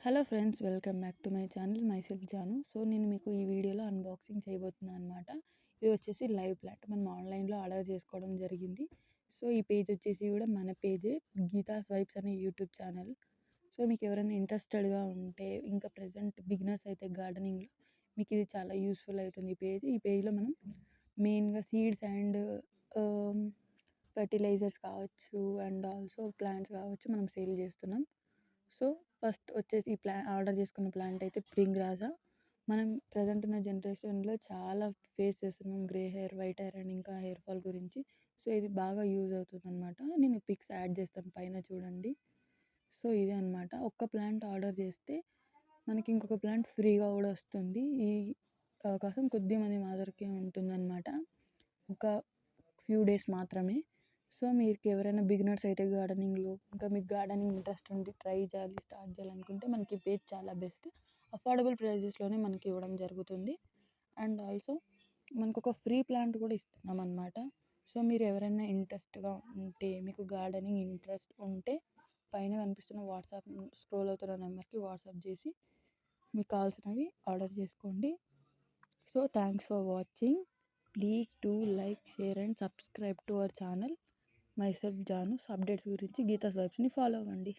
Hello friends, welcome back to my channel. Myself Janu. So నేను మీకు ఈ వీడియోలో అన్బాక్సింగ్ చేయబోతున్నాను అనమాట. ఇది వచ్చేసి లైవ్ ప్లాట్ మనం ఆన్లైన్లో ఆర్డర్ చేసుకోవడం జరిగింది. సో ఈ పేజ్ వచ్చేసి కూడా మన పేజే, గీతా స్వైప్స్ అనే యూట్యూబ్ ఛానల్. సో మీకు ఎవరైనా ఇంట్రెస్టెడ్గా ఉంటే, ఇంకా ప్రజెంట్ బిగినర్స్ అయితే గార్డెనింగ్లో మీకు ఇది చాలా యూస్ఫుల్ అవుతుంది. ఈ పేజ్లో మనం మెయిన్గా సీడ్స్ అండ్ ఫర్టిలైజర్స్ కావచ్చు, అండ్ ఆల్సో ప్లాంట్స్ కావచ్చు మనం సేల్ చేస్తున్నాం. సో ఫస్ట్ వచ్చేసి ఈ ఆర్డర్ చేసుకున్న ప్లాంట్ అయితే ప్రింగ్రాజా. మనం ప్రజెంట్ ఉన్న జనరేషన్లో చాలా ఫేస్ చేస్తున్నాం grey hair, white hair and ఇంకా హెయిర్ ఫాల్ గురించి. సో ఇది బాగా యూజ్ అవుతుంది అనమాట. నేను పిక్స్ యాడ్ చేస్తాను పైన, చూడండి. సో ఇదే అనమాట. ఒక్క ప్లాంట్ ఆర్డర్ చేస్తే మనకి ఇంకొక ప్లాంట్ ఫ్రీగా కూడా వస్తుంది. ఈ అవకాశం కొద్ది మంది మాత్రమే ఉంటుందన్నమాట, ఒక ఫ్యూ డేస్ మాత్రమే. సో మీకు ఎవరైనా బిగినర్స్ అయితే గార్డెనింగ్లో, ఇంకా మీకు గార్డెనింగ్ ఇంట్రెస్ట్ ఉండి స్టార్ట్ చేయాలనుకుంటే మనకి పేజ్ చాలా బెస్ట్. అఫోర్డబుల్ ప్రైజెస్లోనే మనకి ఇవ్వడం జరుగుతుంది. అండ్ ఆల్సో మనకు ఒక ఫ్రీ ప్లాంట్ కూడా ఇస్తున్నాం అనమాట. సో మీరు ఎవరైనా ఇంట్రెస్ట్గా ఉంటే, మీకు గార్డెనింగ్ ఇంట్రెస్ట్ ఉంటే, పైన కనిపిస్తున్న వాట్సాప్ స్క్రోల్ అవుతున్న నెంబర్కి వాట్సాప్ చేసి మీకు కావాల్సినవి ఆర్డర్ చేసుకోండి. So thanks for watching. Please do like, share and subscribe to our channel myself Janu. Updates గురించి గీతా స్వైప్స్ని ఫాలో అవ్వండి.